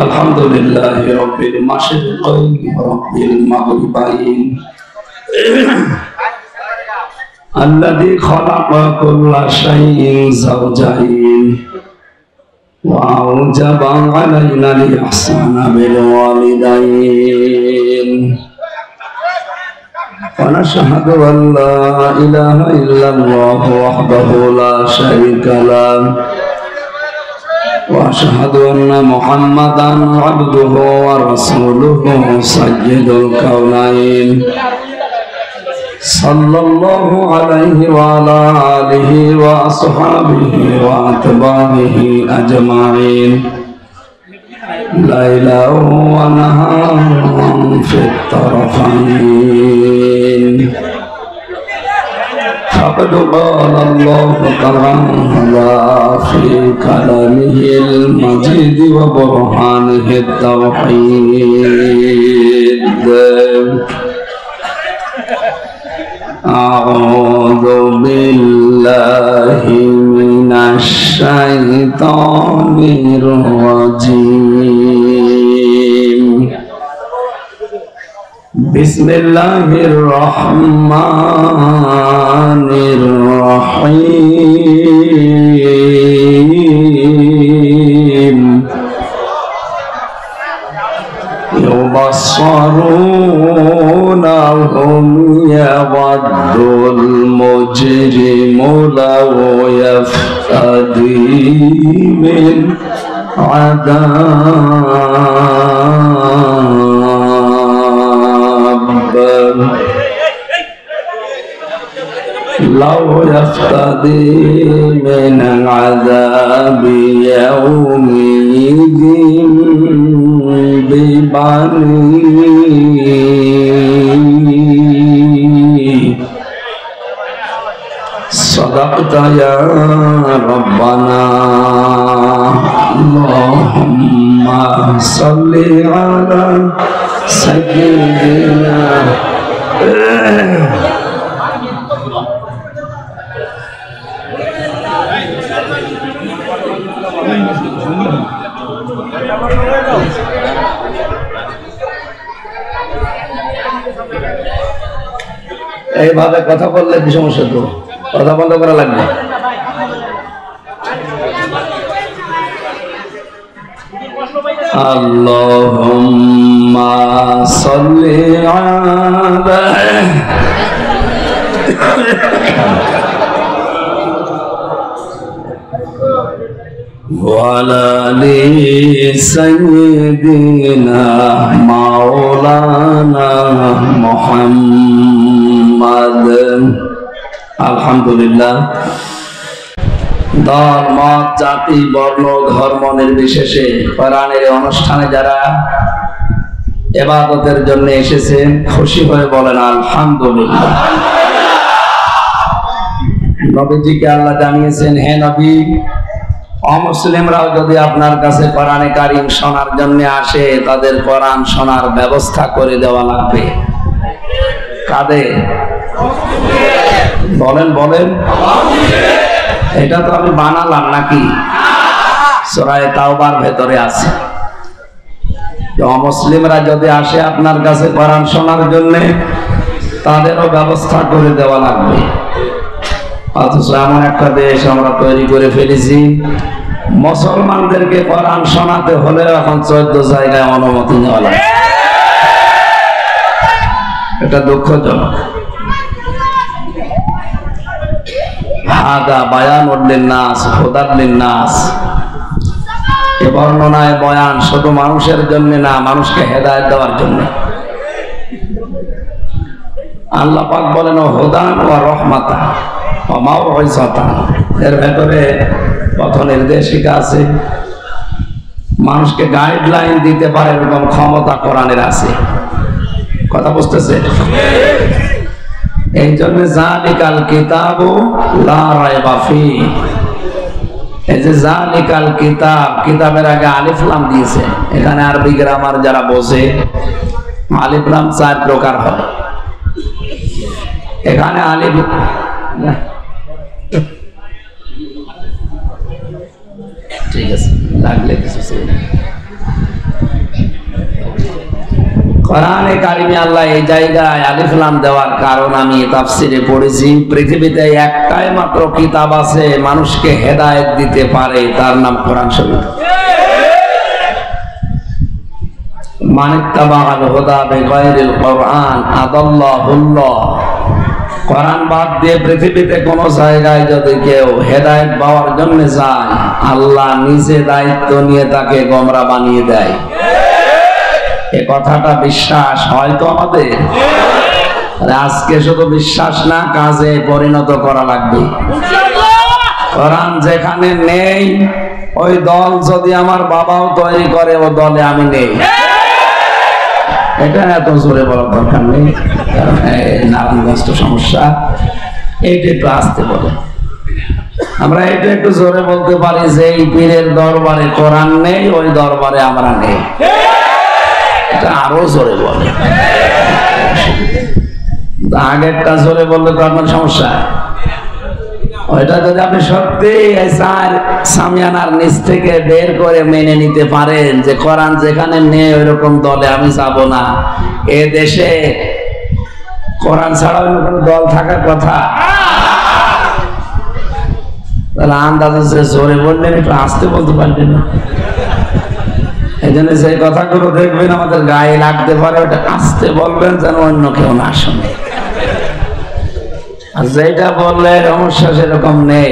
Alhamdulillahi Rabbil Mashriqain Rabbil Maghribain Alladhi khalaqa kulla shay'in zawjayn wa awjaba 'alaina al-ihsana bil walidayn wa nashhadu an la ilaha illallah wahdahu la sharika lahu وأشهد أن محمدا عبده ورسوله سيد الكونين صلى الله عليه وعلى آله وأصحابه وأتباعه أجمعين ليلا ونهارا في الطرفين فقد قال الله تعالى في كلامه المجيد وبرهانه التوحيد أعوذ بالله من الشيطان الرجيم بسم الله الرحمن الرحيم يبصرونهم يود المجرم لو يفتدي من لو يفتدي من عذاب يومئذ ببنيه صدقت يا ربنا اللهم صل على سيدنا এইভাবে কথা বললে কি সমস্যা? তো কথা বন্ধ করা লাগবে। আল্লাহুম্মা সাল্লি আলা وعلى آل سيدنا مولانا محمد আলহামদুলিল্লাহ। দল মত জাতি বর্ণ ধর্ম নির্বিশেষে কোরআনের অনুষ্ঠানে যারা ইবাদতের জন্য এসেছেন খুশি হয়ে বলেন আলহামদুলিল্লাহ। নবীজিকে আল্লাহ জানিয়েছেন, হে নবী, অমুসলিমরাও যদি আপনার কাছে কোরআনে কারীম শোনার জন্য আসে তাদের কোরআন শোনার ব্যবস্থা করে দেওয়া লাগবে। কাদের? বলেন বলেন। এটা তো আমি বানালাম নাকি? সূরা তাওবার ভেতরে আছে, অমুসলিমরা যদি আসে আপনার কাছে কোরআন শোনার জন্য তাদেরও ব্যবস্থা করে দেওয়া লাগবে। অথচ এমন একটা দেশ আমরা তৈরি করে ফেলেছি, মুসলমানদেরকে কোরআন শোনাতে হলে এখন 14 জায়গায় অনুমতি নেওয়া লাগে। এটা দুঃখজনক। হাদা বায়ানুল লিন্নাস হুদাল লিন্নাস, এই বর্ণনায় বয়ান শুধু মানুষের জন্য না, মানুষকে হেদায়েত দেওয়ার জন্য। আল্লাহ পাক বলেন হুদান ওয়া রাহমাতান ওয়া মাউইযাতান, এর ভেতরে পথ নির্দেশিকা আছে, মানুষকে গাইডলাইন দিতে পারে এরকম ক্ষমতা কোরআনের আছে। কথা বুঝতেছে? এই জন্য জালিকাল কিতাবু লা রাইবা ফি, এই যে জালিকাল কিতাব, কিতাবের আগে আলিফ লাম দিয়েছে। এখানে আরবি গ্রামার যারা বোঝে, আলিফ লাম 4 প্রকার হয়। এখানে আলিফ ঠিক আছে, লাগলে কিছু কোরআনে কারিমে আল্লাহ এই জায়গায় আলিফ লাম দেওয়ার কারণ আমি তাফসিরে পড়েছি, পৃথিবীতে একটাই মাত্র কিতাব আছে মানুষকে হেদায়েত দিতে পারে, তার নাম কোরআন শরীফ। মানিত্তাবাআল হুদা বিগাইরিল কোরআন আদাল্লাহুল্লাহ। কোরআন বাদ দিয়ে পৃথিবীতে কোন জায়গায় যদি কেউ হেদায়েত পাওয়ার জন্য যায়, আল্লাহ নিজে দায়িত্ব নিয়ে তাকে গোমরা বানিয়ে দেয়। এই কথাটা বিশ্বাস হয়তো আমাদের আজকে শুধু বিশ্বাস না, কাজে পরিণত করা লাগবে। কোরআন যেখানে নেই, ওই দল যদি আমার বাবাও তৈরি করে, ও দলে আমি নেই। এটা এত জোরে বলার দরকার নেই, কারণ নারায়ণগঞ্জ তো সমস্যা। এইটা একটু আসতে বলে, আমরা এটা একটু জোরে বলতে পারি যে এই পীরের দরবারে কোরআন নেই, ওই দরবারে আমরা নেই। এটা আরো জোরে বলে, আগেরটা জোরে বললে তো আপনার সমস্যা। ওইটা যদি আপনি সত্যি সামিয়ানার নিচ থেকে বের করে মেনে নিতে পারেন যে কোরআন যেখানে নেই ওইরকম দলে আমি যাব না, এ দেশে কোরআন ছাড়া অন্য কোনো দল থাকার কথা? তাহলে আন্দাজে জোরে বললেন, একটু আসতে বলতে পারবেন না। এই জন্য যে কথাগুলো দেখবেন আমাদের গায়ে লাগতে পারে, ওটা আসতে বলবেন যেন অন্য কেউ না শোনে। আর যেটা বললে সমস্যা সেরকম নেই,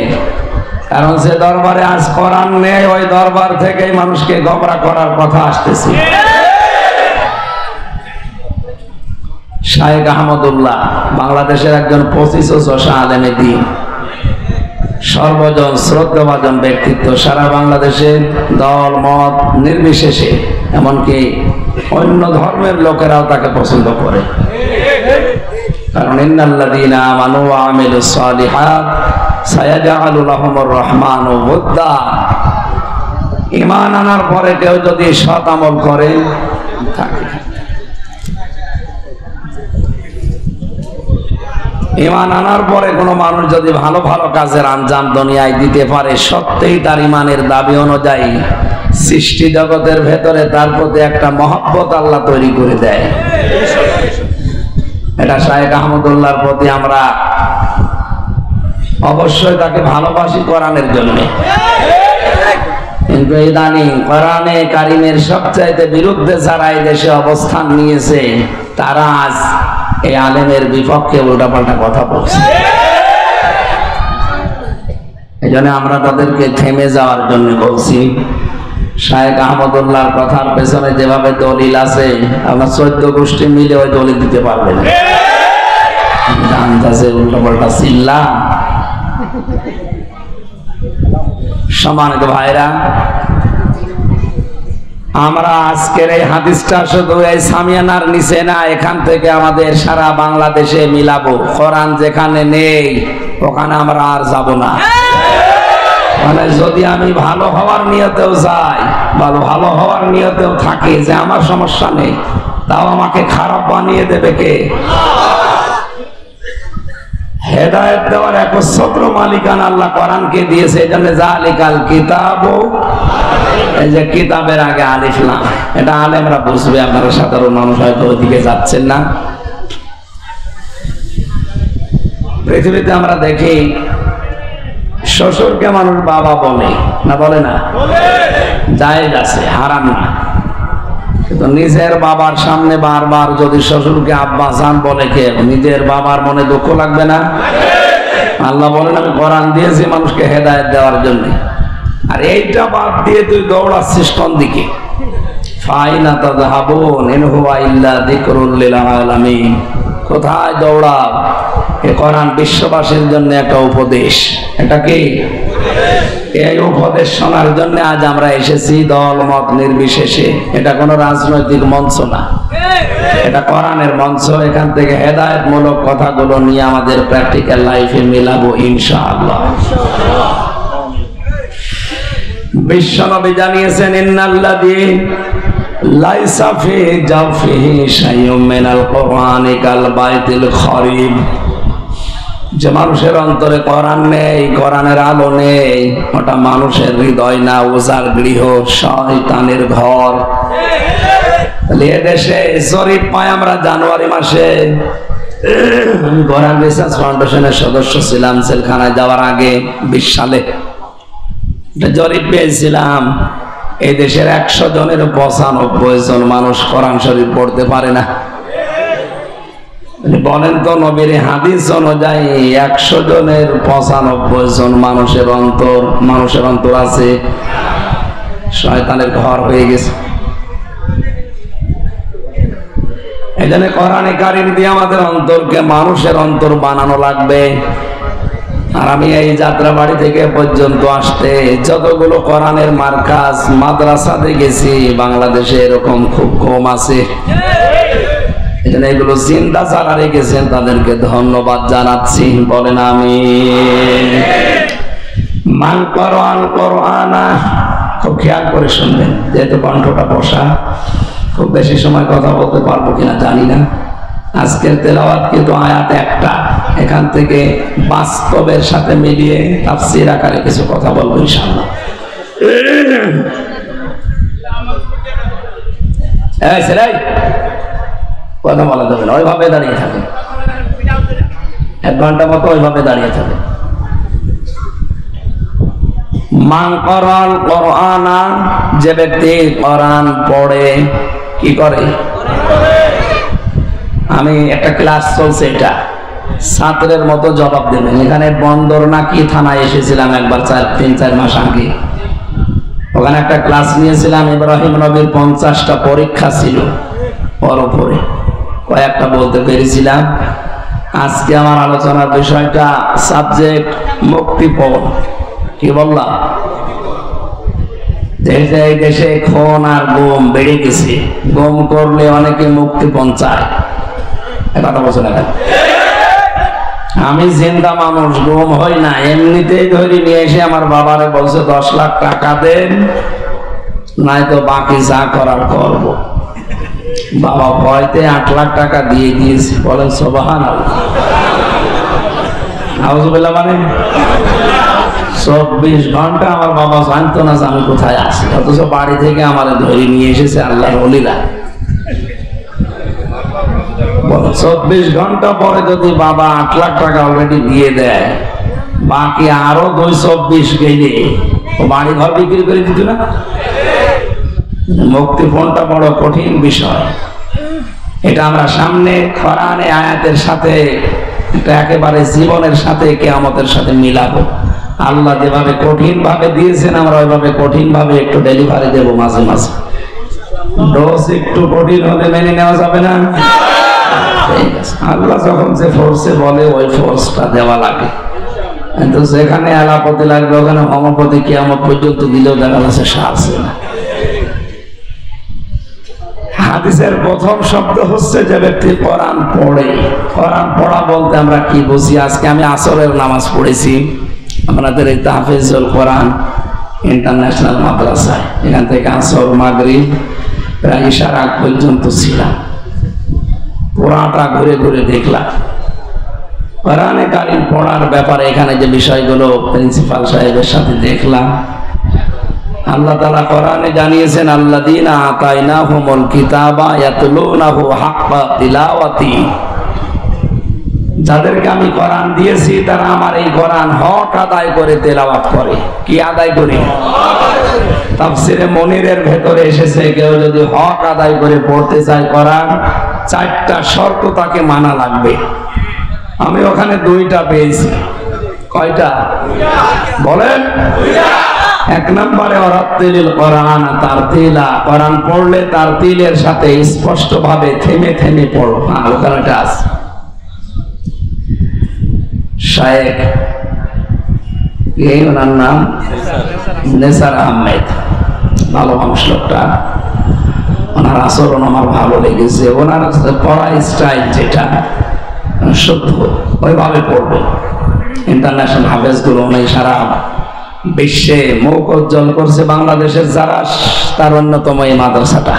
কারণ যে দরবারে আজ কোরআন নেই, ওই দরবার থেকে মানুষকে গোমরা করার কথা আসতেছে। শায়েখ আহমদুল্লাহ বাংলাদেশের একজন 25 আলেমে দ্বীন, সর্বজন শ্রদ্ধাভাজন ব্যক্তিত্ব, সারা বাংলাদেশে দল মত নির্বিশেষে এমনকি অন্য ধর্মের লোকেরাও তাকে পছন্দ করে। কারণ ইন্নাল্লাযীনা আমানু ওয়া আমিলুস সালিহাত সায়াজআলু লাহুমুর রাহমানু ওয়ুদ্দা। ঈমান আনার পরে কেউ যদি সৎ আমল করে থাকে, ঈমান আনার পরে কোনো মানুষ যদি ভালো ভালো কাজের আঞ্জাম দুনিয়ায় দিতে পারে, সত্যিই তার ঈমানের দাবি অনুযায়ী সৃষ্টি জগতের ভেতরে তার প্রতি একটা মহব্বত আল্লাহ তৈরি করে দেয়। এটা শায়েখ আহমদুল্লাহর প্রতি আমরা অবশ্যই তাকে ভালোবাসি কোরআনের জন্য, কিন্তু ইদানিং কোরআনে কারিমের সবচাইতে বিরুদ্ধে যারা এই দেশে অবস্থান নিয়েছে, তারা আজ এই আলেমের বিপক্ষে উল্টাপাল্টা কথা বলছে। এই জন্য আমরা তাদেরকে থেমে যাওয়ার জন্য বলছি। শায়েখ আহমদুল্লাহর কথার পেছনে যেভাবে দলিল আছে, আমরা 14 গোষ্ঠী মিলে ওই দলিল দিতে পারবেন না। উল্টাপাল্টা চিল্লা। সম্মানিত ভাইরা, আমরা আজকের এই হাদিসটা শুধু এই সামিয়ানার নিচে না, এখান থেকে আমাদের সারা বাংলাদেশে মিলাবো। কোরআন যেখানে নেই ওখানে আমরা আর যাব না। মানে যদি আমি ভালো হওয়ার নিয়তেও যাই, ভালো হওয়ার নিয়তেও থাকি যে আমার সমস্যা নেই, তাও আমাকে খারাপ বানিয়ে দেবে কে? হেদায়েত দেওয়ার একচ্ছত্র মালিকানা আল্লাহ কোরআনকে দিয়েছে। এই জন্য জালিকাল কিতাব, এই যে কিতাবের আগে আলিফ লাম, এটা আলেমরা বুঝবে, আপনারা সাধারণ মানুষ হয়তো ওদিকে যাচ্ছেন না। পৃথিবীতে আমরা দেখি শ্বশুরকে মানুষ বাবা বলে না, বলে না? জায়েজ আছে, হারাম না। কিন্তু নিজের বাবার সামনে বারবার যদি শ্বশুরকে আব্বা জান বলে, কে নিজের বাবার মনে দুঃখ লাগবে না? আল্লাহ বলেন আমি কোরআন দিয়েছি মানুষকে হেদায়েত দেওয়ার জন্য, আর এইটা বাদ দিয়ে তুই দৌড়াচ্ছিস কোন দিকে? ফাইনা তাযহাবুন ইন হুয়া ইল্লা যিকরুল লিল আলামিন। কোথায় দৌড়াও? এই কোরআন বিশ্ববাসীর জন্য একটা উপদেশ। এটা কি? এই উপদেশ শোনার জন্য আজ আমরা এসেছি, দল মত নির্বিশেষে। এটা কোনো রাজনৈতিক মঞ্চ না, এটা কোরআনের মঞ্চ। এখান থেকে হেদায়েতমূলক কথাগুলো নিয়ে আমাদের প্র্যাকটিক্যাল লাইফে মিলাবো ইনশাআল্লাহ। বিশ্বনবী জানিয়েছেন, ইন্নাল্লাযী লাইসা ফি জাওফিহি শাইউম মিনাল কুরআনি কাল বাইতিল খরিব। যে মানুষের অন্তরে কোরআন নেই, কোরআনের আলো নেই, ওটা মানুষের হৃদয় না, ওজার গৃহ, শয়তানের ঘর। দেশে জরিপ পাই আমরা জানুয়ারি মাসে। কোরআন রিসার্চ ফাউন্ডেশনের সদস্য ছিলাম জেলখানায় যাওয়ার আগে 20 সালে। জরিপ পেয়েছিলাম এই দেশের 100 জনের 95 জন মানুষ কোরআন শরীফ পড়তে পারে না। বলেন তো নবীর হাদিস অনুযায়ী 100 জনের 95 জন মানুষের অন্তর আছে শয়তানের ঘর হয়ে গেছে। এই জন্য কোরআনে কারিম দিয়ে আমাদের অন্তরকে মানুষের অন্তর বানানো লাগবে। আর আমি এই যাত্রাবাড়ি থেকে পর্যন্ত আসতে যতগুলো কোরআনের মার্কাজ মাদ্রাসা দেখেছি বাংলাদেশে এরকম খুব কম আছে। এজন্য এগুলো চিন্তা যারা রেখেছেন তাদেরকে ধন্যবাদ জানাচ্ছি। বলেন আমিন। মান কোরআন কোরআনা, খুব খেয়াল করে শুনবেন, যেহেতু কণ্ঠটা বসা, খুব বেশি সময় কথা বলতে পারবো কিনা জানি না। আজকের তেলাওয়াত কিন্তু আয়াত একটা, এখান থেকে বাস্তবের সাথে মিলিয়ে তাফসীর আকারে কিছু কথা বলবো ইনশাআল্লাহ। এই ছেলে, কথা বলা যাবে না, ওইভাবে দাঁড়িয়ে থাকে, 1 ঘন্টা মতো ওইভাবে দাঁড়িয়ে থাকে। মান কোরআন কোরআনা, যে ব্যক্তি কোরআন পড়ে কি করে? আমি একটা ক্লাস চলছে, এটা ছাত্রের মতো জবাব দেবেন। এখানে বন্দর নাকি থানায় এসেছিলাম একবার 3-4 মাস আগে। ওখানে একটা ক্লাস নিয়েছিলাম, ইব্রাহিম নবীর 50টা পরীক্ষা ছিল, পরে কয়েকটা বলতে পেরেছিলাম। আজকে আমার আলোচনার বিষয়টা সাবজেক্ট মুক্তিপণ। কি বললাম? এই দেশে খুন আর গুম বেড়ে গেছে, গুম করলে অনেকে মুক্তিপণ চায়। কথা বলছো না? আমি জিন্দা মানুষ, গুম হই না, এমনিতেই ধরে নিয়ে এসে আমার বাবারে বলছে 10 লাখ টাকা দেন, নাই তো বাকি যা করার করব। বাবা ভয়তে 8 লাখ টাকা দিয়ে দিয়েছি। বলেন সুবহানাল্লাহ। আউযুবিল্লাহ। মানে 24 ঘন্টা আমার বাবা জানতো না যে আমি কোথায় আছি, অথচ বাড়ি থেকে আমার ধরে নিয়ে এসেছে আল্লাহর ওলিরা। 24 ঘন্টা পরে যদি বাবা 8 লাখ টাকা অলরেডি দিয়ে দেয়, বাকি আরো 224 গেলে ও বাড়ি ঘর বিক্রি করে দিত না? মুক্তিপণটা বড় কঠিন বিষয়। এটা আমরা সামনে কোরআনে আয়াতের সাথে, এটা একেবারে জীবনের সাথে, কিয়ামতের সাথে মিলাবো। আল্লাহ যেভাবে কঠিন ভাবে দিয়েছেন, আমরা ওইভাবে কঠিন ভাবে একটু ডেলিভারি দেব মাঝে মাঝে। ডোজ একটু কঠিন হলে মেনে নেওয়া যাবে না। আল্লাহ যখন যে ফোর্সে বলে ওই ফোর্সটা দেওয়া লাগে, কিন্তু যেখানে এলাপতি লাগবে ওখানে হোমিওপ্যাথি কিয়ামত পর্যন্ত দিলেও দেখা যাচ্ছে সারছে না। হাদিসের প্রথম শব্দ হচ্ছে যে ব্যক্তি কোরআন পড়ে। কোরআন পড়া বলতে আমরা কি বুঝি? আজকে আমি আসরের নামাজ পড়েছি আপনাদের এই তাহফিজুল কোরআন ইন্টারন্যাশনাল মাদ্রাসায়। এখান থেকে আসর মাগরিব প্রায় ইশার আগ পর্যন্ত ছিলাম, পুরাটা ঘুরে ঘুরে দেখলাম। কোরআনে কারিম পড়ার ব্যাপারে এখানে যে বিষয়গুলো প্রিন্সিপাল সাহেবের সাথে দেখলাম, আল্লাহ তাআলা কোরআনে জানিয়েছেন আল্লাযীনা আতাইনাহুমুল কিতাবা ইয়াতলুনাহু হাক্কা তিলাওয়াতি, যাদেরকে আমি কোরআন দিয়েছি তারা আমার এই কোরআন হক আদায় করে তেলাওয়াত করে। কি আদায় করে? তাফসীরে মুনিরের ভেতরে এসেছে, কেউ যদি হক আদায় করে পড়তে চায় কোরআন, 4টা শর্ত তাকে মানা লাগবে। আমি ওখানে 2টা পেয়েছি। কয়টা বলেন? 1 নম্বরে ওয়ারাত্তিলিল কোরআন তারতিলা, কোরআন পড়লে তারতিলের সাথে স্পষ্ট ভাবে থেমে থেমে পড়ো। ওখানে একটা আছে, শায়েখ এই ওনার নাম নেসার আহমেদ, ভালো মানুষ লোকটা। ওনার আচরণ আমার ভালো লেগেছে। ওনার পড়ার স্টাইল যেটা শুদ্ধ, ওইভাবে পড়বে। ইন্টারন্যাশনাল হাফেজগুলো উনি সারা বিশ্বে মুখ উজ্জ্বল করছে। বাংলাদেশের যারা, তার অন্যতম এই মাদ্রাসাটা।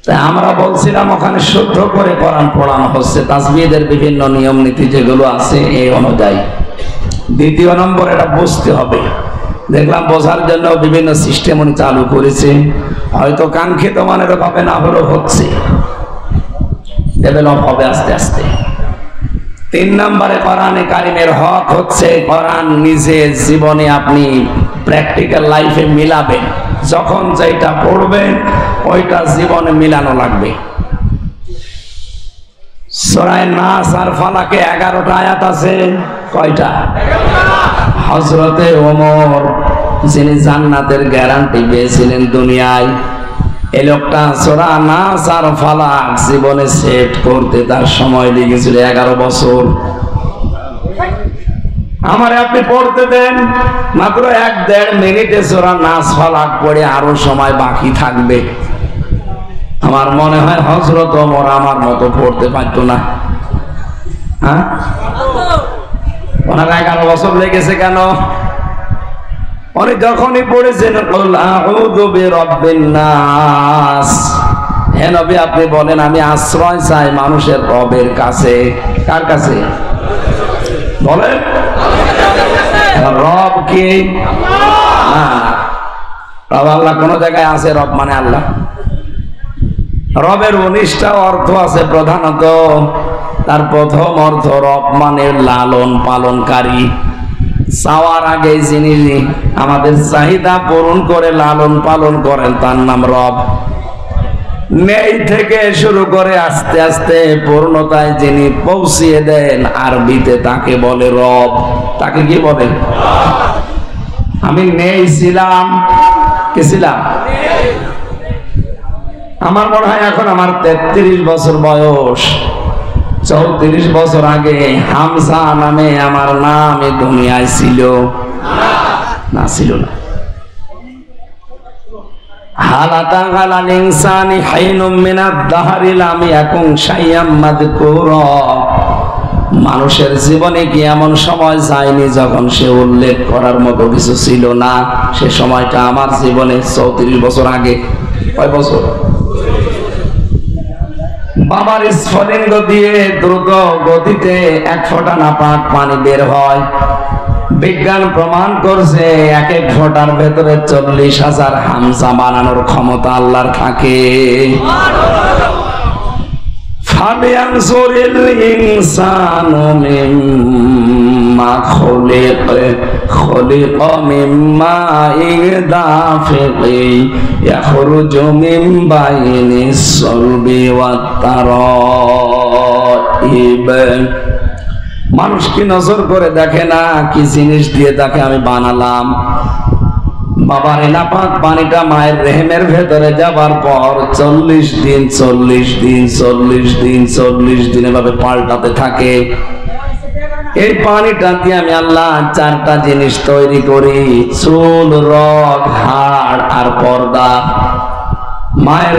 তাই আমরা বলছিলাম ওখানে শুদ্ধ করে কোরআন পড়ানো হচ্ছে, তাসবিহের বিভিন্ন নিয়ম নীতি যেগুলো আছে এই অনুযায়ী। 2 নম্বর, এটা বুঝতে হবে। দেখলাম বোঝার জন্য বিভিন্ন সিস্টেম উনি চালু করেছে। হয়তো কাঙ্ক্ষিত মানের ভাবে না হলেও হচ্ছে, ডেভেলপ হবে আস্তে আস্তে। 3 নম্বরে কোরআনে কারিমের হক হচ্ছে কোরআন নিজে জীবনে আপনি প্র্যাকটিক্যাল লাইফে মিলাবেন। যখন যেটা পড়বেন ওইটা জীবনে মিলানো লাগবে। সূরা নাস আর ফালাকে 11টা আয়াত আছে। কয়টা? হযরতে ওমর যিনি জান্নাতের গ্যারান্টি পেয়েছিলেন দুনিয়ায়, এই লোকটা সূরা নাস আর ফালাক জীবনে সেট করতে তার সময় লেগেছিল 11 বছর। আমারে আপনি পড়তে দেন, মাত্র 1-1.5 মিনিটে সূরা নাস ফালাক পড়ে আরো সময় বাকি থাকবে। আমার মনে হয় হযরত ওমর আমার মতো পড়তে পারতো না। হ্যাঁ, ওনার 11 বছর লেগেছে কেন? উনি যখনই পড়েছেন কুল আউযু বিরাব্বিন নাস, হে নবী আপনি বলেন আমি আশ্রয় চাই মানুষের রবের কাছে। কার কাছে? বলেন। রব কি? রব আল্লাহ। কোন জায়গায় আছে রব মানে আল্লাহ? রবের 19টা অর্থ আছে। প্রধানত তার প্রথম অর্থ রব মানে লালন পালনকারী। চাওয়ার আগে যিনি আমাদের চাহিদা পূরণ করে লালন পালন করেন তার নাম রব। নেই থেকে শুরু করে আস্তে আস্তে পূর্ণতায় যিনি পৌঁছিয়ে দেন, আরবিতে তাকে বলে রব। তাকে কি বলে? আমি নেই ছিলাম, কি ছিলাম? আমার মনে হয় এখন আমার 33 বছর বয়স। 34 বছর আগে হামজা নামে আমার নাম এই দুনিয়ায় ছিল না? ছিল না। হালাতা গালাল ইনসানি হাইনুম মিনাদ দাহরি লাম ইয়াকুন শাইয়াম মাযকুরা। মানুষের জীবনে কি এমন সময় যায়নি যখন সে উল্লেখ করার মতো কিছু ছিল না? সে সময়টা আমার জীবনে 34 বছর আগে। কয় বছর? বাবার স্ফলিঙ্গ দিয়ে দ্রুত গতিতে 1 ফোঁটা নাপাক পানি বের হয়। বিজ্ঞান প্রমাণ করছে 1 ফোঁটার ভেতরে 40,000 হামজা বানানোর ক্ষমতা আল্লাহর থাকে। ফালিয়ানজুরিল ইনসানু মিম্মা খুলিকা মিম্মা দাফিকি ইয়াখরুজু মিন বাইনিস সালবি ওয়াত তারাইব। মানুষ কি নজর করে দেখে না কি জিনিস দিয়ে তাকে আমি বানালাম? বাবার নাপাক পানিটা মায়ের রেহেমের ভেতরে যাবার পর 40 দিন 40 দিন 40 দিন 40 দিন এভাবে পাল্টাতে থাকে। এই পানিটা দিয়ে আমি আল্লাহ 4টা জিনিস তৈরি করি: চুল, রগ, হাড় আর পর্দা। মায়ের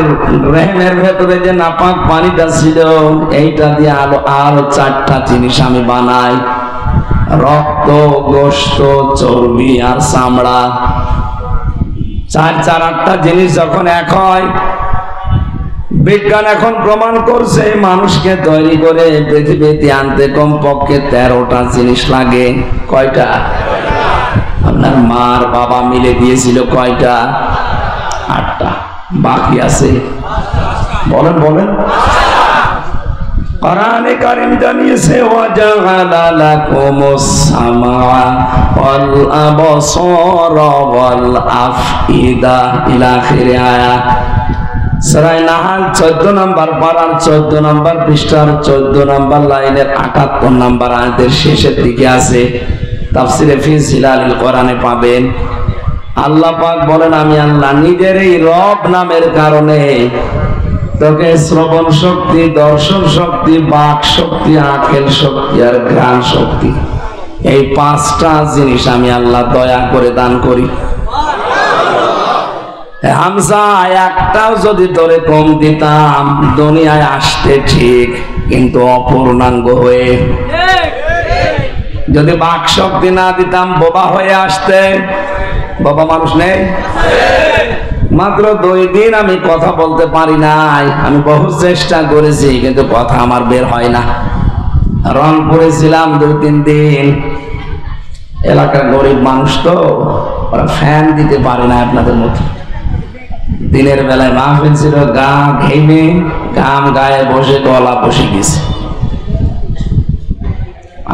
রেহেমের ভেতরে যে নাপাক পানিটা ছিল এইটা দিয়ে আরো 4টা জিনিস আমি বানাই: রক্ত, গোশত, চর্বি আর চামড়া। 4-8টা জিনিস যখন এক হয়, বিজ্ঞান এখন প্রমাণ করছে মানুষকে তৈরি করে পৃথিবীতে আনতে কমপক্ষে 13টা জিনিস লাগে। কয়টা? আপনার মার বাবা মিলে দিয়েছিল কয়টা? 8টা। বাকি আছে। বলেন বলেন। কোরআনে কারীম জানিয়েছে ওয়াজাআলা লাকুমুস সামআ ওয়াল আবসারা ওয়াল আফইদা ইলা আখিরি আয়াত। সূরা নাহাল 14 নম্বর পারার 14 নম্বর পৃষ্ঠার 14 নম্বর লাইনের 78 নম্বর আয়াতের শেষের দিকে আছে। তাফসিরে ফি জিলালিল কোরআনে পাবেন। আল্লাহ পাক বলেন আমি আল্লাহ নিজের এই রব নামের কারণে তোকে শ্রবণ শক্তি, দর্শন শক্তি, বাক শক্তি, আকেল শক্তি আর ঘ্রাণ শক্তি, এই 5টা জিনিস আমি আল্লাহ দয়া করে দান করি। হামজা একটাও যদি তোরে কম দিতাম দুনিয়ায় আসতে ঠিক, কিন্তু অপূর্ণাঙ্গ হয়ে। যদি বাক শক্তি না দিতাম বোবা হয়ে আসতে। বাবা মানুষ নেই? মাত্র 2 দিন আমি কথা বলতে পারি নাই। আমি বহু চেষ্টা করেছি কিন্তু কথা আমার বের হয় না। রংপুরে ছিলাম 2-3 দিন। এলাকার গরিব মানুষ তো, ওরা ফ্যান দিতে পারে না আপনাদের মতো। দিনের বেলায় মাহফিল ছিল, গা ঘেমে গাম গায়ে বসে গলা বসে গেছে।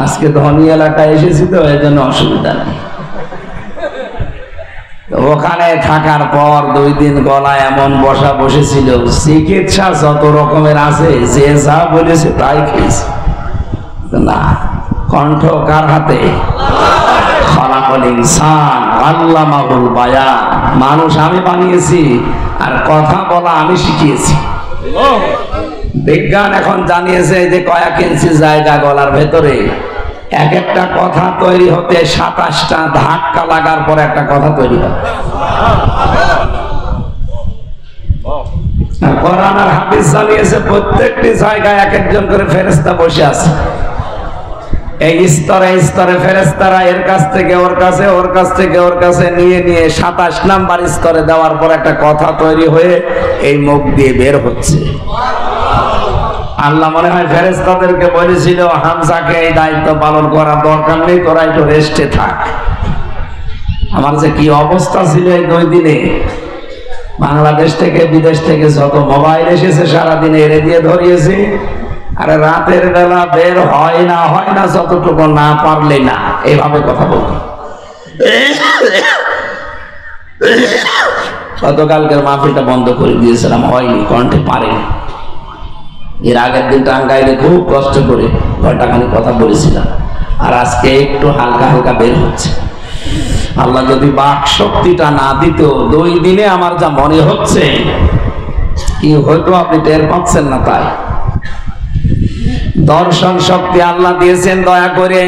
আজকে ধনী এলাকায় এসেছি তো এই জন্য অসুবিধা নেই। ওখানে থাকার পর 2 দিন গলায় এমন বসা বসেছিল, চিকিৎসা যত রকমের আছে যে যা বলেছে তাই খেয়েছে। না, কণ্ঠ কার হাতে? খালাকাল ইনসান আল্লামাহুল বায়ান। মানুষ আমি বানিয়েছি আর কথা বলা আমি শিখিয়েছি। বিজ্ঞান এখন জানিয়েছে যে কয়েক ইঞ্চি জায়গা গলার ভেতরে, এক একটা কথা তৈরি হতে 27টা ধাক্কা লাগার পর একটা কথা তৈরি হয়। কোরআন আর হাদিস জানিয়েছে প্রত্যেকটি জায়গায় এক একজন করে ফেরেশতা বসে আছে। এই স্তরে স্তরে ফেরেশতারা এর কাছ থেকে ওর কাছে, ওর কাছ থেকে ওর কাছে নিয়ে 27 নাম্বার স্তরে দেওয়ার পর একটা কথা তৈরি হয়ে এই মুখ দিয়ে বের হচ্ছে। আল্লাহ মনে হয় ফেরেশতাদেরকে বলেছিল, হামজাকে এই দায়িত্ব পালন করার দরকার নেই, তোরা একটু রেস্টে থাক। আমার যে কি অবস্থা ছিল এই 2 দিনে। বাংলাদেশ থেকে বিদেশ থেকে যত মোবাইল এসেছে সারাদিন এড়ে দিয়ে ধরিয়েছি। আরে রাতের বেলা বের হয় না, যতটুকু না পারলে না, এইভাবে কথা বলতো। গতকালকের মাহফিলটা বন্ধ করে দিয়েছিলাম, হয়নি, কণ্ঠে পারেনি। এর আগের দিন টাঙ্গাইলে খুব কষ্ট করে ঘন্টাখানি কথা বলেছিলাম, আর আজকে একটু হালকা হালকা বের হচ্ছে। আল্লাহ যদি বাক শক্তিটা না দিত, 2 দিনে আমার যা মনে হচ্ছে কি হয়তো আপনি টের পাচ্ছেন না। তাই দর্শন শক্তি আল্লাহ দিয়েছেন দয়া করে।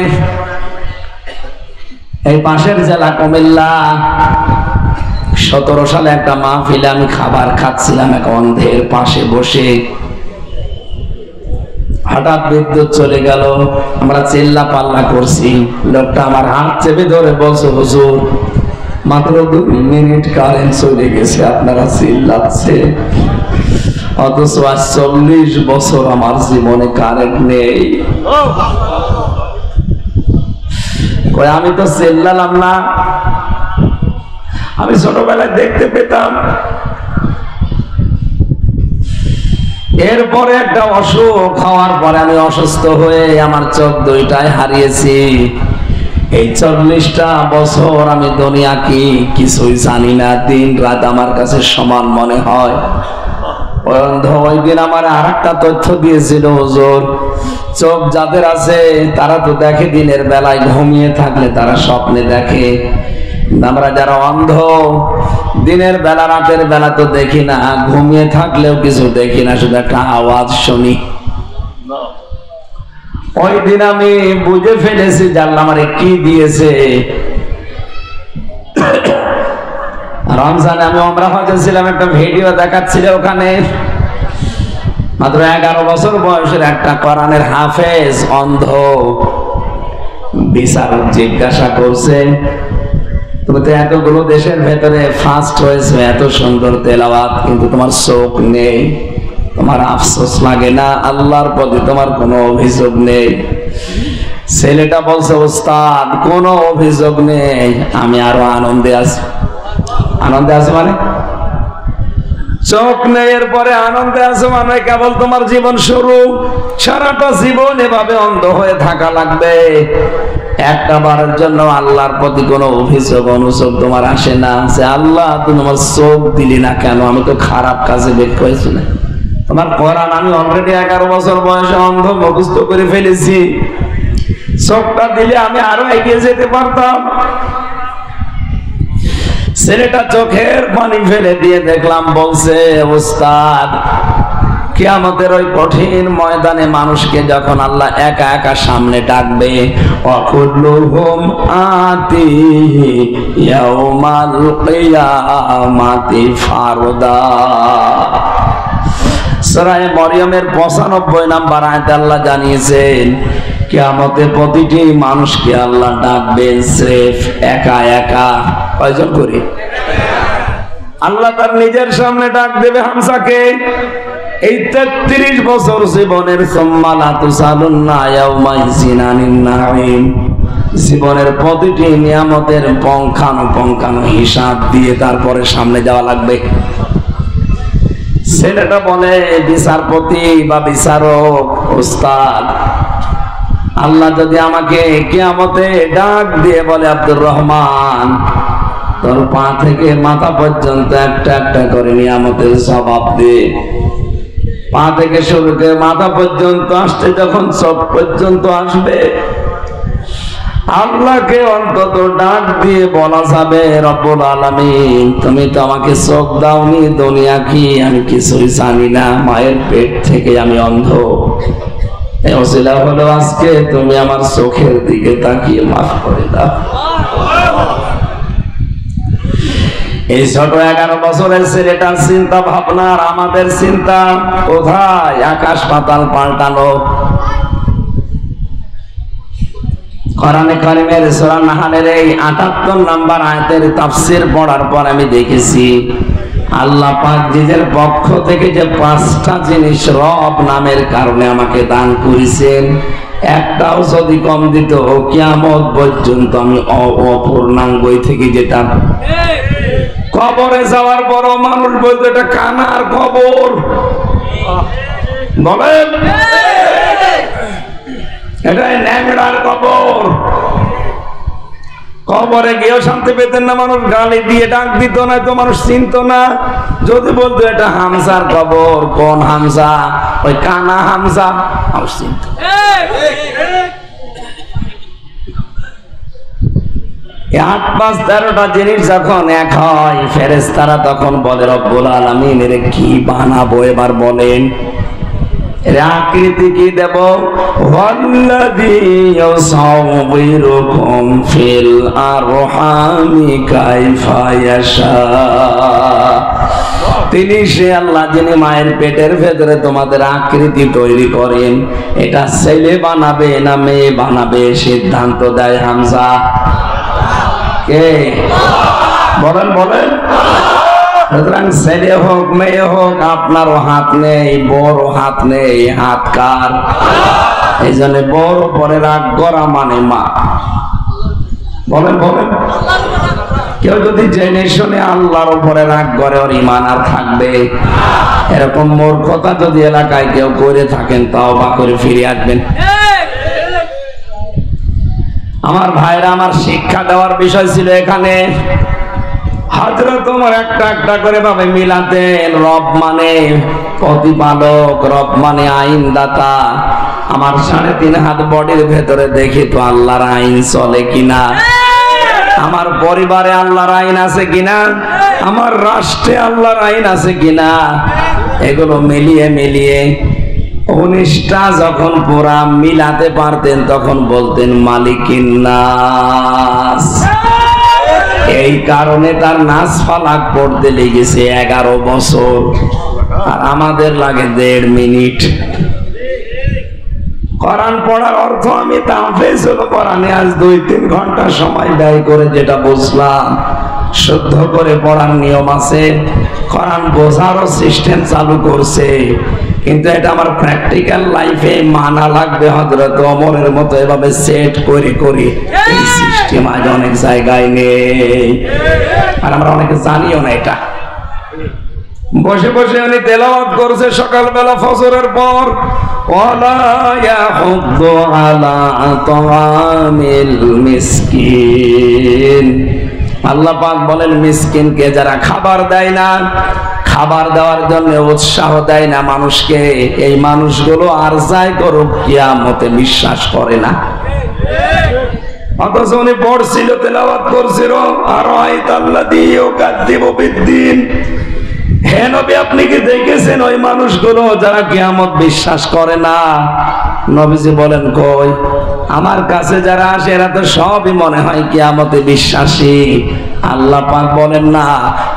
এই পাশের জেলা কুমিল্লা, 17 সালে একটা মাহফিলে আমি খাবার খাচ্ছিলাম এক অন্ধের পাশে বসে। হঠাৎ বিদ্যুৎ চলে গেল, আমরা চিল্লা পাল্লা করছি। লোকটা আমার হাত চেপে ধরে বলছে, হুজুর মাত্র 2 মিনিট কারেন্ট চলে গেছে, আপনারা চিল্লাচ্ছে। অথচ আজ 40 বছর আমার জীবনে কারেন্ট নেই। আমি তো চিল্লালাম না, আমি ছোটবেলায় দেখতে পেতাম। এরপরে একটা অসুখ হওয়ার পরে আমি অসুস্থ হয়ে আমার চোখ 2টাই হারিয়েছি। এই 40টা বছর আমি দুনিয়া কি কিছুই জানি না, দিন রাত আমার কাছে সমান মনে হয়। ওই দিন আমার আর একটা তথ্য দিয়েছিল, হুজুর চোখ যাদের আছে তারা তো দেখে দিনের বেলায়, ঘুমিয়ে থাকলে তারা স্বপ্নে দেখে। আমরা যারা অন্ধ, দিনের বেলা রাতের বেলা তো দেখি না, ঘুমিয়ে থাকলেও কিছু দেখি না, শুধু একটা আওয়াজ শুনি। ওই দিন আমি বুঝে ফেলেছি যে আল্লাহ আমারে কি দিয়েছে। রমজানে আমি উমরা হজে ছিলাম, একটা ভিডিও দেখাচ্ছিল, ওখানে মাত্র 11 বছর বয়সের একটা কোরআনের হাফেজ অন্ধ বিচারক জিজ্ঞাসা করছে, তুমি তো এতগুলো দেশের ভেতরে ফার্স্ট হয়েছে, এত সুন্দর তেলাওয়াত, কিন্তু তোমার চোখ নেই, তোমার আফসোস লাগে না? আল্লাহর প্রতি তোমার কোনো অভিযোগ নেই? ছেলেটা বলছে, ওস্তাদ কোনো অভিযোগ নেই, আমি আরো আনন্দে আছি। আনন্দে আছে মানে চোখ নেই, এরপরে আনন্দে আছে মানে কেবল তোমার জীবন শুরু। সারাটা জীবন এভাবে অন্ধ হয়ে থাকা লাগবে। একটা বারের জন্য আল্লাহর প্রতি কোনো অভিযোগ অনুযোগ তোমার আসে না যে আল্লাহ তুমি আমার চোখ দিলি না কেন, আমি তো খারাপ কাজে বের করেছি না। তোমার কোরআন আমি অলরেডি 11 বছর বয়সে অন্ধ মুখস্থ করে ফেলেছি, চোখটা দিলে আমি আরো এগিয়ে যেতে পারতাম। ছেলেটা চোখের পানি ফেলে দিয়ে দেখলাম বলছে, ওস্তাদ কিয়ামতের ওই কঠিন ময়দানে মানুষকে যখন আল্লাহ একা একা সামনে ডাকবে, অকুল্লুহুম আতিহি ইয়াউমাল কিয়ামাতি ফারদা। সূরা মরিয়মের 95 নম্বর আয়াতে আল্লাহ জানিয়েছেন, কিয়ামতে প্রতিটি মানুষকে আল্লাহ ডাকবেন স্রেফ একা একা। কয়জন করে? আল্লাহ তার নিজের সামনে ডাক দেবে হামসাকে। এই 33 বছর জীবনের জীবনের প্রতিটি নিয়ামতের পঙ্খানুপঙ্খানু হিসাব দিয়ে তারপরে সামনে যাওয়া লাগবে। ছেলেটা বলে বিচারপতি বা বিচারক ওস্তাদ, আল্লাহ যদি আমাকে কিয়ামতে ডাক দিয়ে বলে আব্দুর রহমান তোর পা থেকে মাথা পর্যন্ত একটা একটা করে নিয়ামতের জবাব দে, পা থেকে শুরু করে মাথা পর্যন্ত আসতে যখন সব পর্যন্ত আসবে, আল্লাহকে অন্তত ডাক দিয়ে বলা যাবে রব্বুল আলামিন তুমি তো আমাকে চোখ দাওনি, দুনিয়া কি আমি কিছুই জানি না, মায়ের পেট থেকে আমি অন্ধ, এই ওসিলা হলো আজকে তুমি আমার চোখের দিকে তাকিয়ে মাফ করে দাও। এই ছোট 11 বছরের ছেলেটার চিন্তা ভাবনা আর আমাদের চিন্তা কোথায়, আকাশ পাতাল পাল্টানো। কোরআনে কারিমের সূরা নাহলের এই 78 নম্বর আয়াতের তাফসীর পড়ার পর আমি দেখেছি আল্লাহ পাক নিজের পক্ষ থেকে যে 5টা জিনিস রব নামের কারণে আমাকে দান করেছেন, একটাও যদি কম দিত কিয়ামত পর্যন্ত আমি অপূর্ণাঙ্গই থেকে যেতাম। কবরে যাওয়ার পর মানুষ বলতো এটা কানার কবর, বলেন এটা ন্যাংরার কবর। কবরে গিয়েও শান্তি পেতেন না, মানুষ গালি দিয়ে ডাক দিত না, তো মানুষ চিনত না। যদি বলতো এটা হামজার কবর, কোন হামজা, ওই কানা হামজা, মানুষ চিনত। 8-5-13টা জিনিস যখন এক হয়, ফেরেশতারা তখন বলে রব্বুল আলামিন এর কি বানাবো, এবার বলেন আকৃতি কি দেব। ওয়াল্লাযী ইউসাউবিরুকুম ফিল আরহামি কাইফা ইয়াশা, তিনি সে আল্লাহ যিনি মায়ের পেটের ভেতরে তোমাদের আকৃতি তৈরি করেন, এটা ছেলে বানাবে না মেয়ে বানাবে সিদ্ধান্ত দেয় হামজা। কে বলেন বলেন। সুতরাং ছেলে হোক মেয়ে হোক আপনারও হাত নেই, বড় হাত নেই, হাত কার? এই জন্য বড় পরে রাগ করা মানে মা। বলেন বলেন। কেউ যদি জেনে শুনে আল্লাহর উপরে রাগ করে ওর ঈমান আর থাকবে? এরকম মূর্খতা যদি এলাকায় কেউ করে থাকেন তওবা করে ফিরে আসবেন। আমার ভাইরা, আমার শিক্ষা দেওয়ার বিষয় ছিল এখানে। হযরত তোমার একটা একটা করে ভাবে মিলাতেন, রব মানে প্রতিপালক, রব মানে আইনদাতা। আমার 3.5 হাত বডির ভেতরে দেখি তো আল্লাহর আইন চলে কিনা, আমার পরিবারে আল্লাহর আইন আছে কিনা, আমার রাষ্ট্রে আল্লাহর আইন আছে কিনা, এগুলো মিলিয়ে মিলিয়ে 19টা যখন পুরা মিলাতে পারতেন তখন বলতেন মালিকিন নাস। এই কারণে তার নাস ফালাক পড়তে লেগেছে 11 বছর, আর আমাদের লাগে 1.5 মিনিট। কোরআন পড়ার অর্থ আমি তাহফিজ হলো কোরআনে আজ 2-3 ঘন্টা সময় ব্যয় করে যেটা বুঝলাম, শুদ্ধ করে পড়ার নিয়ম আছে, কোরআন বোঝারও সিস্টেম চালু করছে, কিন্তু এটা আমার প্র্যাকটিক্যাল লাইফে মানা লাগবে। হযরত ওমরের মতো এভাবে সেট করে করে এই সিস্টেম আজ অনেক জায়গায় নেই, আর আমরা অনেকে জানিও না এটা। বসে বসে উনি তেলাওয়াত করছে সকালবেলা ফজরের পর, ওয়ালা ইয়াহুদ্দু আলা তাআমিল মিসকিন। আল্লাহ পাক বলেন মিসকিনকে যারা খাবার দেয় না, খাবার দেওয়ার জন্য উৎসাহ দেয় না মানুষকে, এই মানুষগুলো আর যাই করুক কিয়ামতে বিশ্বাস করে না। অথচ উনি পড়ছিল, তেলাওয়াত করছিল, আর আল্লাযী ইউকাযযিবু বিদ্দীন। হে নবী, আপনি কি দেখেছেন ওই মানুষগুলো যারা কিয়ামত বিশ্বাস করে না? নবীজি বলেন কই, আমার কাছে যারা আসে এরা তো সবই মনে হয় কিয়ামতে বিশ্বাসী। আল্লাহ পাক বলেন না,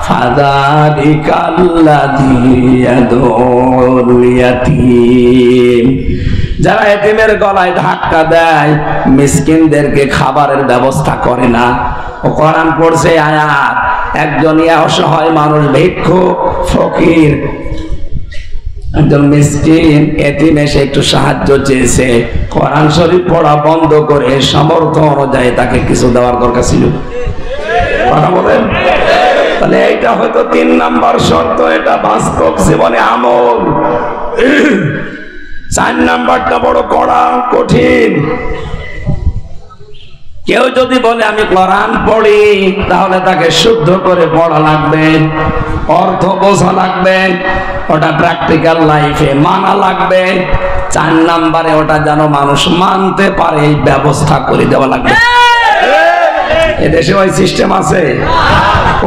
ফাযালিকাল্লাযী ইয়াদউল ইয়াতীম, যারা এতিমের গলায় ধাক্কা দেয়, মিসকিনদেরকে খাবারের ব্যবস্থা করে না। ও কোরআন পড়ছে আয়াত, একজন অসহায় মানুষ, ভিক্ষুক, ফকির, একজন মিসকিন এতিম এসে একটু সাহায্য চেয়েছে, কোরআন শরীফ পড়া বন্ধ করে সামর্থ্য অনুযায়ী তাকে কিছু দেওয়ার দরকার ছিল। কথা বলেন। তাহলে এইটা হয়তো 3 নাম্বার শর্ত, এটা বাস্তব জীবনে আমল। 4 নাম্বারটা বড় কড়া, কঠিন। কেউ যদি বলে আমি কোরআন পড়ি, তাহলে তাকে শুদ্ধ করে পড়া লাগবে, অর্থ বোঝা লাগবে, ওটা প্র্যাকটিক্যাল লাইফে মানা লাগবে। 4 নাম্বারে ওটা যেন মানুষ মানতে পারে এই ব্যবস্থা করে দেওয়া লাগবে। এদেশে ওই সিস্টেম আছে?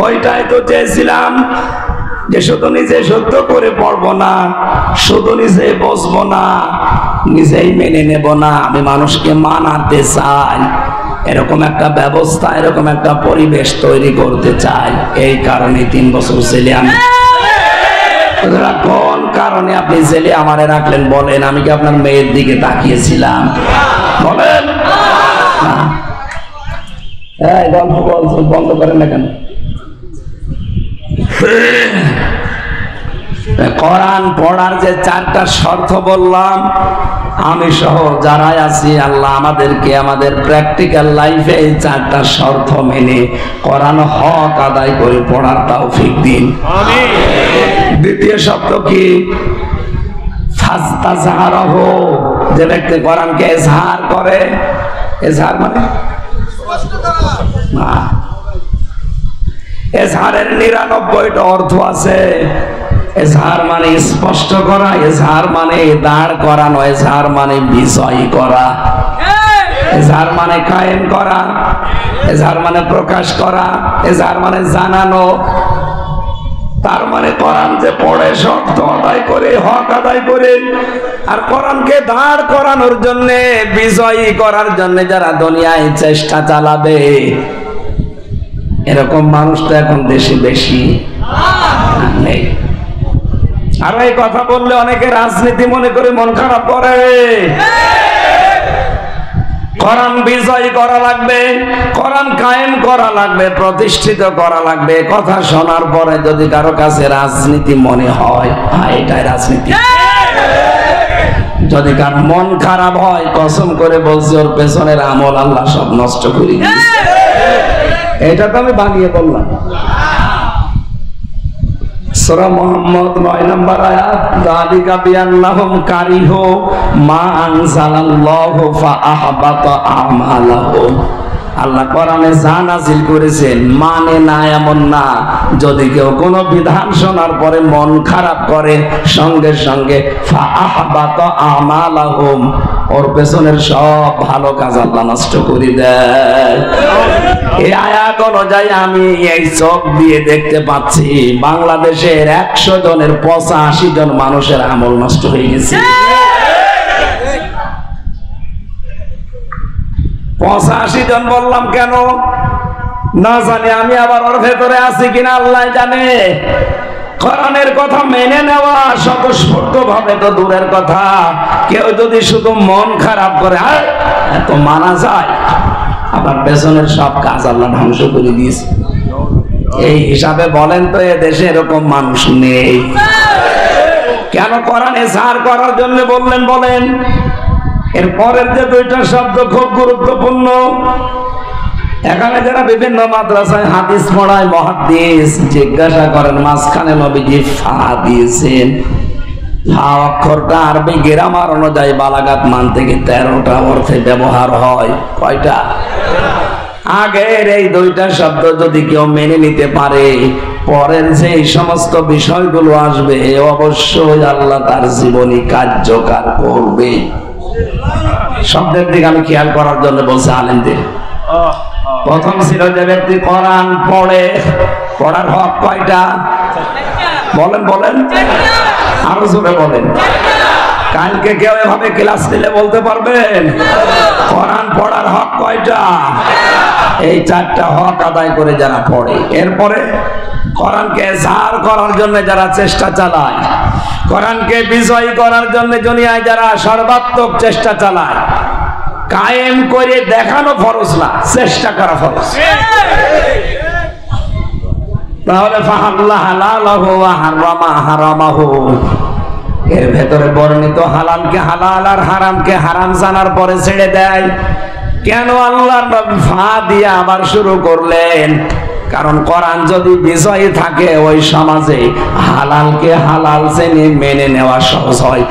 ওইটাই তো চেয়েছিলাম, যে শুধু নিজে সত্য করে পড়বো না, শুধু নিজে বসবো না, নিজেই মেনে নেব না, আমি মানুষকে মানাতে চাই। এরকম একটা ব্যবস্থা, এরকম একটা পরিবেশ তৈরি করতে চাই। এই কারণে 3 বছর ছেলে আমি। কোন কারণে আপনি জেলে আমারে রাখলেন বলেন? আমি কি আপনার মেয়ের দিকে তাকিয়েছিলাম? বলেন। গল্প বন্ধ করেন না কেন? কোরআন পড়ার যে 4টা শর্ত বললাম, আমি সহ যারাই আছি, আল্লাহ আমাদেরকে আমাদের প্র্যাকটিক্যাল লাইফে এই 4টা শর্ত মেনে কোরআন হক আদায় করে পড়ার তৌফিক দিন। আমিন। দ্বিতীয় শর্ত কি? ফাস্তাজহারাহু, যে ব্যক্তি কোরআনকে ইজহার করে। ইজহার মানে না, ইজহারের 99টা অর্থ আছে। ইজহার মানে স্পষ্ট করা, ইজহার মানে দাঁড় করানো, ইজহার মানে বিজয় করা, ইজহার মানে কায়েম করা, ইজহার মানে প্রকাশ করা, ইজহার মানে জানানো। তার মানে কোরআন যে পড়ে শর্ত আদায় করে, হক আদায় করে, আর কোরআনকে দাঁড় করানোর জন্য, বিজয়ী করার জন্য যারা দুনিয়ায় চেষ্টা চালাবে, এরকম মানুষ তো এখন দেশে বেশি নেই। আর এই কথা বললে অনেকে রাজনীতি মনে করে মন খারাপ করে। কোরআন বিজয় করা লাগবে, কোরআন কায়েম করা লাগবে, প্রতিষ্ঠিত করা লাগবে। কথা শোনার পরে যদি কারো কাছে রাজনীতি মনে হয়, এটাই রাজনীতি। যদি কার মন খারাপ হয়, কসম করে বলছি ওর পেছনের আমল আল্লাহ সব নষ্ট করে দিয়েছে। এটা তো আমি বানিয়ে বললাম। সূরা মুহাম্মদ 9 নম্বর আয়াত, যালিকা বিআন্নাহুম কারিহু মা আনজালাল্লাহু ফাআহবাতা আমালাহুম। আল্লাহ কোরআনে যা নাযিল করেছেন মানে না এমন না। যদি কেউ কোনো বিধান শোনার পরে মন খারাপ করে, সঙ্গে সঙ্গে ফাআহবাতা আমালাহুম, ওর পেছনের সব ভালো কাজ আল্লাহ নষ্ট করে দেয়। এই আয়াত অনুযায়ী আমি এই চোখ দিয়ে দেখতে পাচ্ছি বাংলাদেশের 100 জনের 85 জন মানুষের আমল নষ্ট হয়ে গেছে। 85 জন বললাম কেন না জানি, আমি আবার ওর ভেতরে আছি কিনা আল্লাহ জানে। কোরআনের কথা মেনে নেওয়া স্বতঃস্ফূর্ত ভাবে তো দূরের কথা, কেউ যদি শুধু মন খারাপ করে এত মানা যায়, আবার পেছনের সব কাজ আল্লাহ ধ্বংস করে দিয়েছে। এই হিসাবে বলেন তো এ দেশে এরকম মানুষ নেই কেন? কোরআনে ইজহার করার জন্য বললেন বলেন। এরপরের যে 2টা শব্দ খুব গুরুত্বপূর্ণ। এখানে যারা বিভিন্ন মাদ্রাসায় হাদিস পড়ায়, মুহাদ্দিস, জিজ্ঞাসা করেন মাঝখানে নবীজি ফা দিয়েছেন। ফা অক্ষরটা আরবি গ্রামার অনুযায়ী বালাগাত মান থেকে 13টা অর্থে ব্যবহার হয়। কয়টা? আগের এই 2টা শব্দ যদি কেউ মেনে নিতে পারে, পরের যে সমস্ত বিষয়গুলো আসবে অবশ্যই আল্লাহ তার জীবনী কার্যকর করবে। শব্দের দিকে আমি খেয়াল করার জন্য বলছি আলেমদের। প্রথম ছিল যে ব্যক্তি কোরআন পড়ে, পড়ার হক কয়টা? বলেন বলেন, আরো জোরে বলেন। কালকে কেউ এভাবে ক্লাস নিলে বলতে পারবেন কোরআন পড়ার হক কয়টা? এই 4টা হক আদায় করে যারা পড়ে, এরপরে কোরআনকে ইজহার করার জন্য যারা চেষ্টা চালায়, কোরআনকে বিজয়ী করার জন্য দুনিয়ায় যারা সর্বাত্মক চেষ্টা চালায়, কায়েম করে দেখানো ফরজ না, চেষ্টা করা ফরজ। তাহলে ফাহাল্লা হালালাহু ওয়া হারামা হারামাহু, এর ভেতরে বর্ণিত হালালকে হালাল আর হারামকে হারাম জানার পরে ছেড়ে দেয়। কেন আল্লাহর নবী ফা দিয়ে আবার শুরু করলেন? কারণ কোরআন যদি বিজয়ী থাকে ওই সমাজে হালালকে হালাল জেনে মেনে নেওয়া সহজ হয়।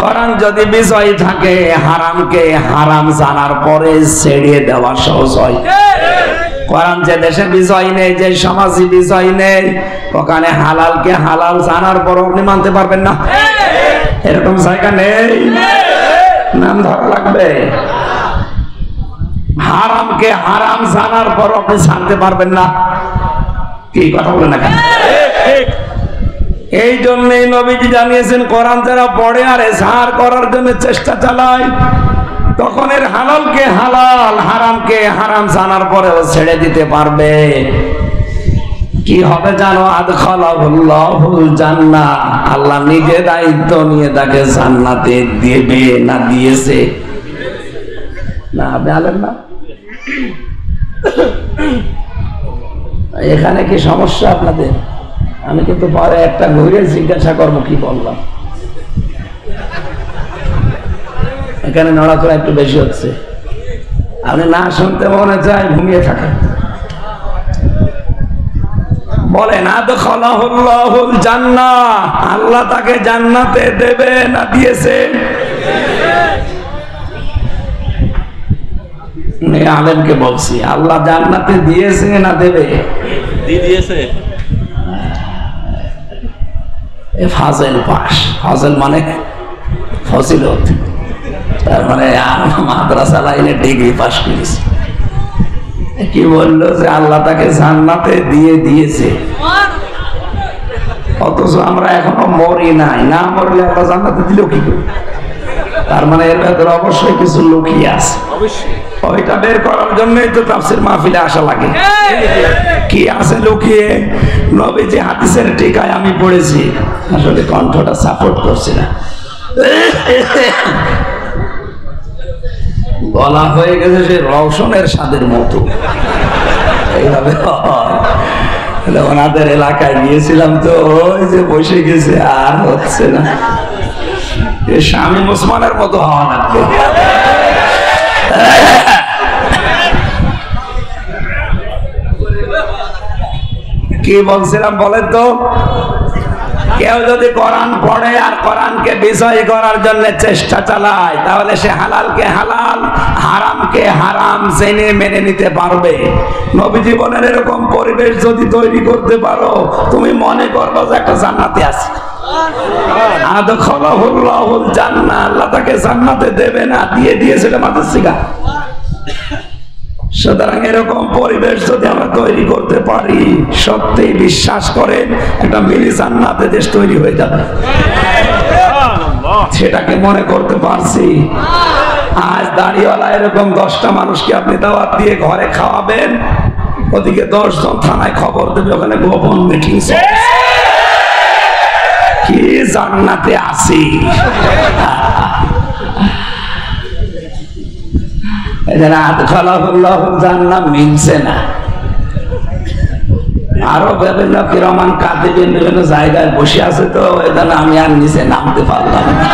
কোরআন যদি বিজয়ী থাকে হারামকে হারাম জানার পরে ছেড়ে দেওয়া সহজ হয়। কোরআন যে দেশে বিজয় নেই, যে সমাজে বিজয় নেই, ওখানে হালালকে হালাল জানার পর আপনি মানতে পারবেন না। এরকম জায়গা নেই, নাম ধরা লাগবে। হারামকে হারাম জানার পর আপনি ছাড়তে পারবেন না। কি কথা বলেন না কেন? এই জন্যই নবীজি জানিয়েছেন কোরআন যারা পড়ে আর এজহার করার জন্য চেষ্টা চালায় তখন এর হালালকে হালাল হারামকে হারাম জানার পরেও ছেড়ে দিতে পারবে। কি হবে জানো? আদখালাহুল্লাহুল জান্নাহ, আল্লাহ নিজে দায়িত্ব নিয়ে তাকে জান্নাতে দেবে। না দিয়েছে না? আপনি আলেন না? এখানে কি সমস্যা আপনাদের? আমি কিন্তু পরে একটা ঘুরে জিজ্ঞাসা করবো কি বললাম। এখানে নড়াচড়া একটু বেশি হচ্ছে, আপনি না শুনতে মনে চায় ঘুমিয়ে থাকেন। বলেন আদখালাহুল্লাহুল জান্নাহ, আল্লাহ তাকে জান্নাতে দেবে না দিয়েছে? আলেমকে বলছি, আল্লাহ জান্নাতে দিয়েছে না দেবে? দিয়েছে। ফাজেল পাস, ফাজেল মানে ফজিলত, তার মানে মাদ্রাসা লাইনে ডিগ্রি পাস করেছে। কি বললো যে আল্লাহ তাকে জান্নাতে দিয়ে দিয়েছে, অথচ আমরা এখনো মরি নাই। না মরলে আল্লাহ জান্নাতে দিল কি করে? তার মানে এর ভেতরে অবশ্যই কিছু লুকিয়ে আছে। ওইটা বের করার জন্যই তো তাফসীর মাহফিলে আসা লাগে। কি আছে লুকিয়ে? নবীজি হাদিসের টিকায় আমি পড়েছি, আসলে কণ্ঠটা সাপোর্ট করছে না, গলা হয়ে গেছে সে রওশনের স্বাদের মতো। এইভাবে ওনাদের এলাকায় গিয়েছিলাম তো, ওই যে বসে গেছে, আর হচ্ছে না। স্বামী মুসলমানের মতো হওয়া লাগবে। কি বলছিলাম বলেন তো? কেউ যদি কোরআন পড়ে আর কোরআনকে বিজয় করার জন্য চেষ্টা চালায় তাহলে সে হালালকে হালাল হারামকে হারাম জেনে মেনে নিতে পারবে। নবীজি বলেন এরকম পরিবেশ যদি তৈরি করতে পারো তুমি মনে করবে যে একটা জান্নাতে আছে। আদখালাহুল্লাহুল জান্নাহ, আল্লাহ তাকে জান্নাতে দেবে না দিয়ে দিয়েছে, এটা মাথার শিখা। সুতরাং এরকম পরিবেশ যদি আমরা তৈরি করতে পারি, সত্যি বিশ্বাস করেন একটা মিনি জান্নাতে দেশ তৈরি হয়ে যাবে। সেটাকে মনে করতে পারছি। আজ দাড়িওয়ালা এরকম 10টা মানুষকে আপনি দাওয়াত দিয়ে ঘরে খাওয়াবেন, ওদিকে 10 জন থানায় খবর দেবে ওখানে গোপন মিটিং কি জান্নাতে আছি। মিলছে না। আরো বিভিন্ন কিরমান কাতিবিন বিভিন্ন জায়গায় বসে আছে, তো এখানে আমি আর নিচে নামতে পারলাম না।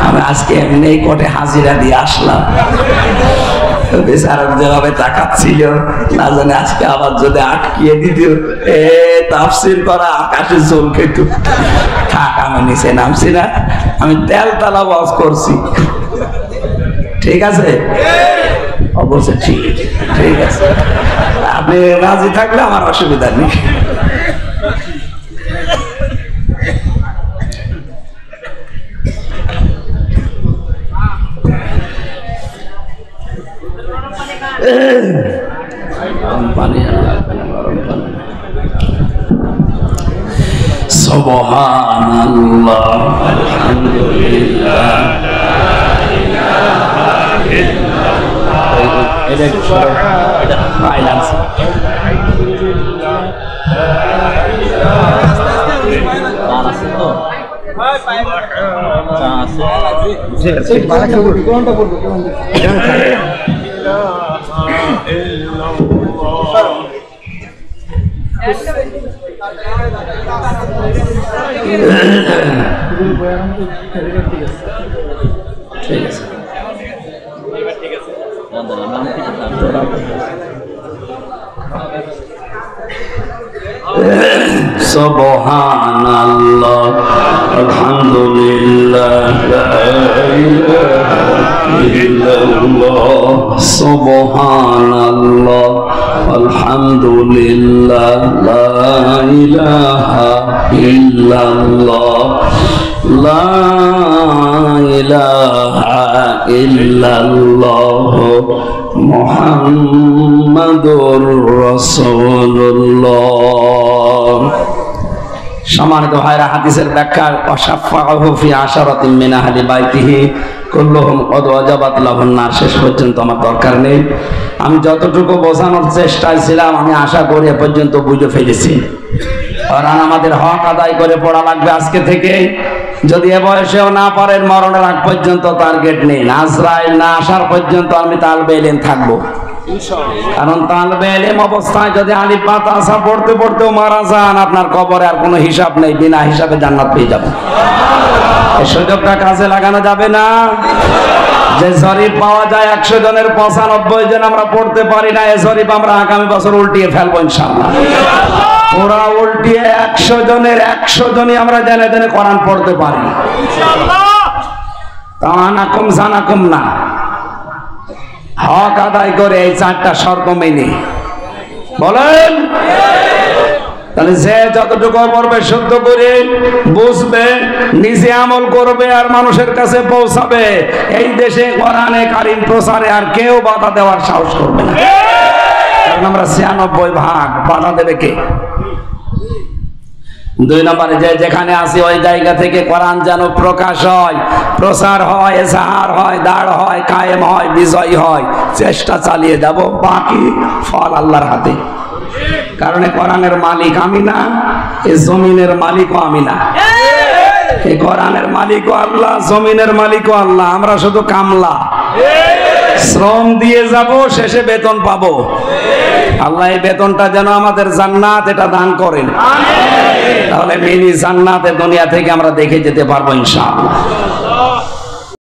আমি আজকে এমনি কোর্টে হাজিরা দিয়ে আসলাম। বিচারক যেভাবে তাকাচ্ছিল, না জানে আজকে আবার যদি আটকিয়ে দিত, তাফসীর করা আকাশে জল খেত। থাক, আমি নিচে নামছি না, আমি তেলতলা ওয়াজ করছি। ঠিক আছে? অবশ্যই ঠিক আছে, আপনি রাজি থাকলে আমার অসুবিধা নেই। সুবহানাল্লাহ, আলহামদুলিল্লাহ, ঠিক আছে। সুবহানাল্লাহ আলহামদুলিল্লাহ লা ইলাহা ইল্লাল্লাহ সুবহানাল্লাহ আলহামদুলিল্লাহ লা ইলাহা ইল্লাল্লাহ লা ইলাহা ইল্লাল্লাহ মুহাম্মাদুর রাসূলুল্লাহ। সম্মানিত ভাইরা, হাদিসের ব্যাখ্যা ওয়াশাফাহু ফি আশারাতিন মিন আহলি বাইতিহি কুল্লুহুম কদ ওয়াজাবাত লাহুন নার, শেষ পর্যন্ত আমার দরকার নেই। আমি যতটুকু বোঝানোর চেষ্টায় ছিলাম আমি আশা করি এ পর্যন্ত বুঝে ফেলেছি। কারণ আমাদের হক আদায় করে পড়া লাগবে আজকে থেকে। যদি এ বয়সেও না পারেন, মরণের আগ পর্যন্ত টার্গেট নেই, আজরাইল না আসার পর্যন্ত আমি তালবে ইলম থাকবো। কারণ তালবে ইলম অবস্থায় যদি আলিফ বা তাসা পড়তে পড়তেও মারা যান, আপনার কবরে আর কোনো হিসাব নেই, বিনা হিসাবে জান্নাত পেয়ে যাবেন। এই সুযোগটা কাজে লাগানো যাবে না? যে জরিপ পাওয়া যায় 100 জনের 95 জন আমরা পড়তে পারি না, এই জরিপ আমরা আগামী বছর উল্টিয়ে ফেলবো ইনশাআল্লাহ। ওরা উল্টিয়ে 100 জনের 100 জনই আমরা জেনে জেনে কোরআন পড়তে পারি ইনশাআল্লাহ। তানাকুম জানাকুম না, হক আদায় করে এই 4টা শর্ত মেনে বলেন। তাহলে যে যতটুকু পড়বে শুদ্ধ করে বুঝবে, নিজে আমল করবে আর মানুষের কাছে পৌঁছাবে, এই দেশে কোরআনে কারীম প্রচারে আর কেউ বাধা দেওয়ার সাহস করবে না। কারণ আমরা 96 ভাগ, বাধা দেবে কে? 2 নম্বরে যে যেখানে আসি ওই জায়গা থেকে কোরআন যেন প্রকাশ হয়, প্রচার হয়, এজাহার হয়, দাঁড় হয়, কায়েম হয়, বিজয় হয়। চেষ্টা চালিয়ে যাব, বাকি ফল আল্লাহর হাতে। কারণ কোরআনের মালিক আমি না, এই জমিনের মালিকও আমি না। এই কোরআনের মালিকও আল্লাহ, জমিনের মালিকও আল্লাহ। আমরা শুধু কামলা, শ্রম দিয়ে যাব, শেষে বেতন পাবো। আল্লাহ এই বেতনটা যেন আমাদের জান্নাত এটা দান করেন, তাহলে মিনি জান্নাতে দুনিয়া থেকে আমরা দেখে যেতে পারবো ইনশাআল্লাহ।